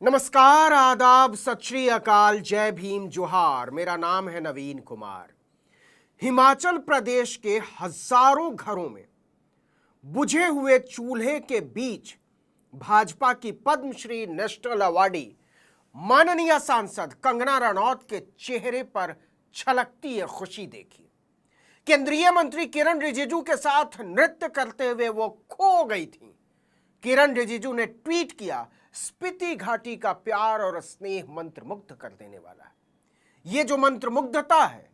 नमस्कार, आदाब, सत श्री अकाल, जय भीम, जोहार। मेरा नाम है नवीन कुमार। हिमाचल प्रदेश के हजारों घरों में बुझे हुए चूल्हे के बीच भाजपा की पद्मश्री नेशनल अवार्डी माननीय सांसद कंगना रनौत के चेहरे पर छलकती है खुशी देखी। केंद्रीय मंत्री किरण रिजिजू के साथ नृत्य करते हुए वो खो गई थी। किरण रिजिजू ने ट्वीट किया, स्पीति घाटी का प्यार और स्नेह मंत्रमुग्ध कर देने वाला है। ये जो मंत्रमुग्धता है,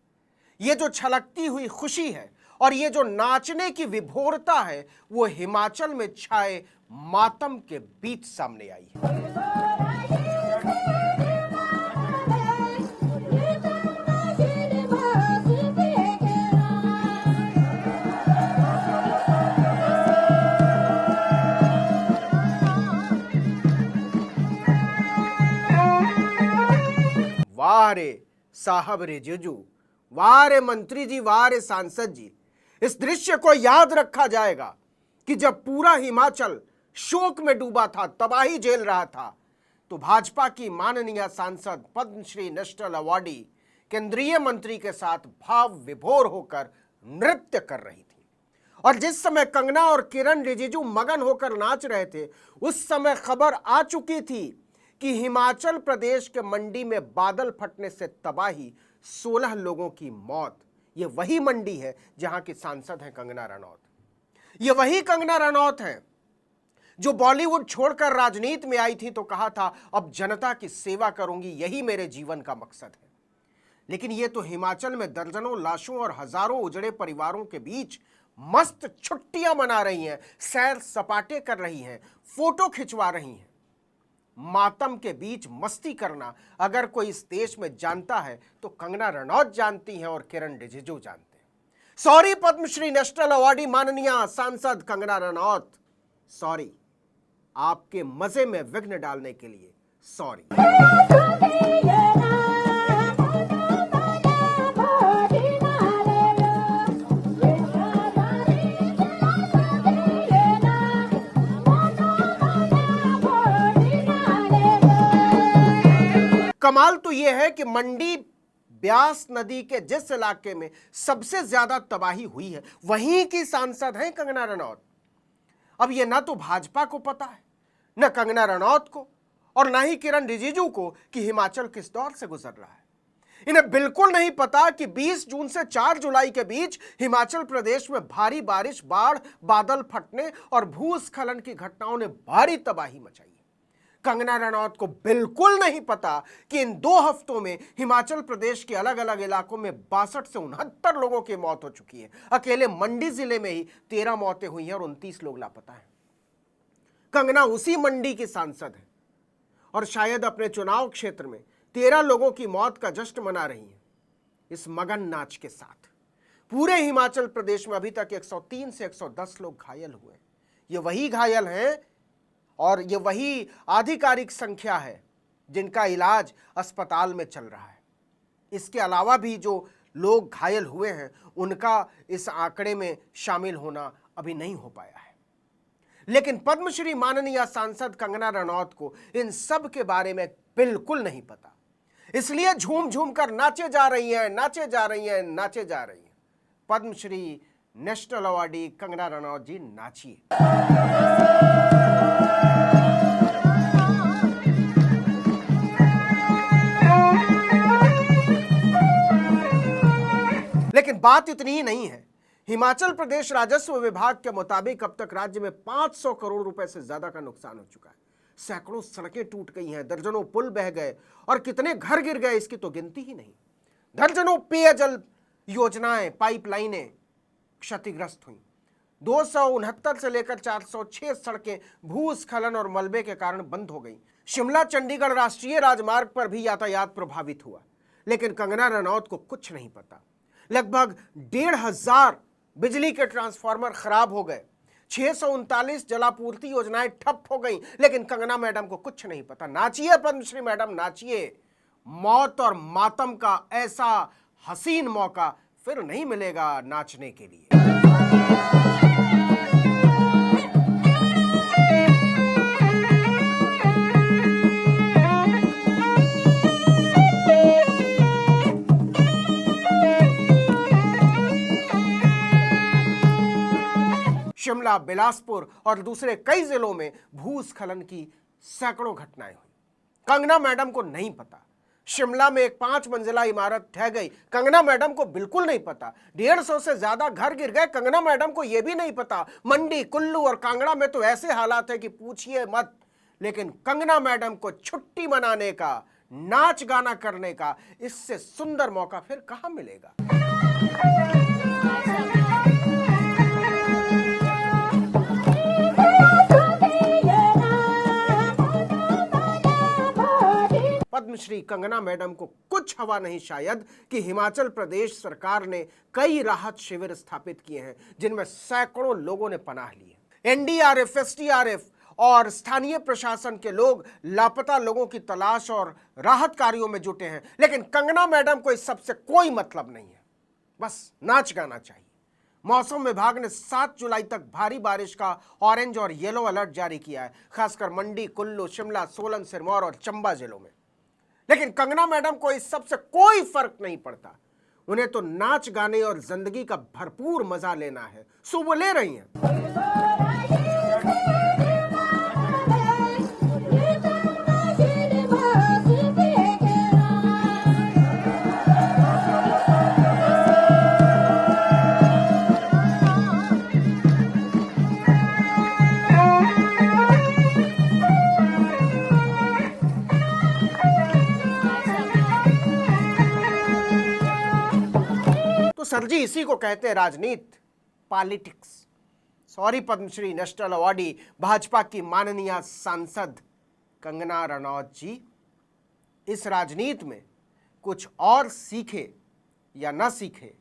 ये जो छलकती हुई खुशी है और ये जो नाचने की विभोरता है, वो हिमाचल में छाए मातम के बीच सामने आई है। वाह रे साहब रिजिजू, वाह रे मंत्री जी, वाह रे सांसद जी। इस दृश्य को याद रखा जाएगा कि जब पूरा हिमाचल शोक में डूबा था, तबाही झेल रहा था, तो भाजपा की माननीय सांसद पद्मश्री नेशनल अवार्डी केंद्रीय मंत्री के साथ भाव विभोर होकर नृत्य कर रही थी। और जिस समय कंगना और किरण रिजिजू मगन होकर नाच रहे थे, उस समय खबर आ चुकी थी कि हिमाचल प्रदेश के मंडी में बादल फटने से तबाही, 16 लोगों की मौत। ये वही मंडी है जहां की सांसद है कंगना रनौत। ये वही कंगना रनौत है जो बॉलीवुड छोड़कर राजनीति में आई थी तो कहा था, अब जनता की सेवा करूंगी, यही मेरे जीवन का मकसद है। लेकिन ये तो हिमाचल में दर्जनों लाशों और हजारों उजड़े परिवारों के बीच मस्त छुट्टियां मना रही हैं, सैर सपाटे कर रही हैं, फोटो खिंचवा रही हैं। मातम के बीच मस्ती करना अगर कोई इस देश में जानता है तो कंगना रनौत जानती हैं और किरण रिजिजू जानते हैं। सॉरी पद्मश्री नेशनल अवार्डी माननीय सांसद कंगना रनौत, सॉरी, आपके मजे में विघ्न डालने के लिए सॉरी। कमाल तो यह है कि मंडी ब्यास नदी के जिस इलाके में सबसे ज्यादा तबाही हुई है, वहीं की सांसद हैं कंगना रनौत। अब यह ना तो भाजपा को पता है, न कंगना रनौत को, और ना ही किरण रिजिजू को कि हिमाचल किस दौर से गुजर रहा है। इन्हें बिल्कुल नहीं पता कि 20 जून से 4 जुलाई के बीच हिमाचल प्रदेश में भारी बारिश, बाढ़, बादल फटने और भूस्खलन की घटनाओं ने भारी तबाही मचाई। कंगना रनौत को बिल्कुल नहीं पता कि इन 2 हफ्तों में हिमाचल प्रदेश के अलग अलग इलाकों में 62 से 69 लोगों की मौत हो चुकी है। अकेले मंडी जिले में ही 13 मौतें हुई हैं और 29 लोग लापता हैं। कंगना उसी मंडी की सांसद है और शायद अपने चुनाव क्षेत्र में 13 लोगों की मौत का जश्न मना रही हैं इस मगन नाच के साथ। पूरे हिमाचल प्रदेश में अभी तक 103 से 110 लोग घायल हुए। ये वही घायल हैं और ये वही आधिकारिक संख्या है जिनका इलाज अस्पताल में चल रहा है। इसके अलावा भी जो लोग घायल हुए हैं उनका इस आंकड़े में शामिल होना अभी नहीं हो पाया है। लेकिन पद्मश्री माननीय सांसद कंगना रनौत को इन सब के बारे में बिल्कुल नहीं पता, इसलिए झूम झूम कर नाचे जा रही हैं, नाचे जा रही हैं, नाचे जा रही हैं। पद्मश्री नेशनल अवार्डी कंगना रनौत जी, नाचिए। लेकिन बात इतनी ही नहीं है। हिमाचल प्रदेश राजस्व विभाग के मुताबिक अब तक राज्य में 500 करोड़ रुपए से ज्यादा का नुकसान हो चुका है। सैकड़ों सड़कें टूट गई हैं, दर्जनों पुल बह गए और कितने घर गिर गए, इसकी तो गिनती ही नहीं। दर्जनों पेयजल योजनाएं, पाइपलाइनें क्षतिग्रस्त हुई। 269 से लेकर 406 सड़कें भूस्खलन और मलबे के कारण बंद हो गई। शिमला चंडीगढ़ राष्ट्रीय राजमार्ग पर भी यातायात प्रभावित हुआ। लेकिन कंगना रनौत को कुछ नहीं पता। लगभग 1,500 बिजली के ट्रांसफार्मर खराब हो गए, 639 जलापूर्ति योजनाएं ठप हो गई, लेकिन कंगना मैडम को कुछ नहीं पता। नाचिए पद्मश्री मैडम, नाचिए। मौत और मातम का ऐसा हसीन मौका फिर नहीं मिलेगा नाचने के लिए। शिमला, बिलासपुर और दूसरे कई जिलों में भूस्खलन की सैकड़ों घटनाएं हुई। कंगना मैडम को नहीं पता। शिमला में एक 5 मंजिला इमारत ढह गई, कंगना मैडम को बिल्कुल नहीं पता। 150 से ज्यादा घर गिर गए, कंगना मैडम को यह भी नहीं पता। मंडी, कुल्लू और कांगड़ा में तो ऐसे हालात है कि पूछिए मत। लेकिन कंगना मैडम को छुट्टी मनाने का, नाच गाना करने का इससे सुंदर मौका फिर कहां मिलेगा। पद्मश्री कंगना मैडम को कुछ हवा नहीं शायद कि हिमाचल प्रदेश सरकार ने कई राहत शिविर स्थापित किए हैं जिनमें सैकड़ों लोगों ने पनाह ली है। एनडीआरएफ, एसडीआरएफ और स्थानीय प्रशासन के लोग लापता लोगों की तलाश और राहत कार्यों में जुटे हैं। लेकिन कंगना मैडम को इस सबसे कोई मतलब नहीं है, बस नाच गाना चाहिए। मौसम विभाग ने 7 जुलाई तक भारी बारिश का ऑरेंज और येलो अलर्ट जारी किया है, खासकर मंडी, कुल्लू, शिमला, सोलन, सिरमौर और चंबा जिलों में। लेकिन कंगना मैडम को इस सब से कोई फर्क नहीं पड़ता। उन्हें तो नाच गाने और जिंदगी का भरपूर मजा लेना है, सो वो ले रही हैं। तो सर जी, इसी को कहते हैं राजनीति, politics. Sorry Padmashri national awardee Bhajpa की माननीय सांसद कंगना रनौत जी, इस राजनीति में कुछ और सीखे या न सीखे,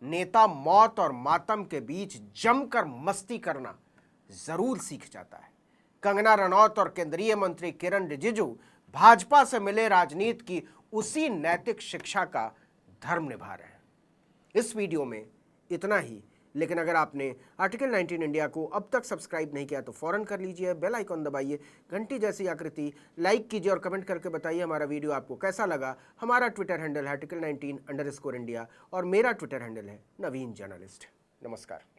नेता मौत और मातम के बीच जमकर मस्ती करना जरूर सीख जाता है। कंगना रनौत और केंद्रीय मंत्री किरण रिजिजू भाजपा से मिले राजनीति की उसी नैतिक शिक्षा का धर्म निभा रहे हैं। इस वीडियो में इतना ही, लेकिन अगर आपने आर्टिकल 19 इंडिया को अब तक सब्सक्राइब नहीं किया तो फौरन कर लीजिए, बेल आइकॉन दबाइए, घंटी जैसी आकृति लाइक कीजिए और कमेंट करके बताइए हमारा वीडियो आपको कैसा लगा। हमारा ट्विटर हैंडल है article19_India और मेरा ट्विटर हैंडल है नवीन जर्नलिस्ट। नमस्कार।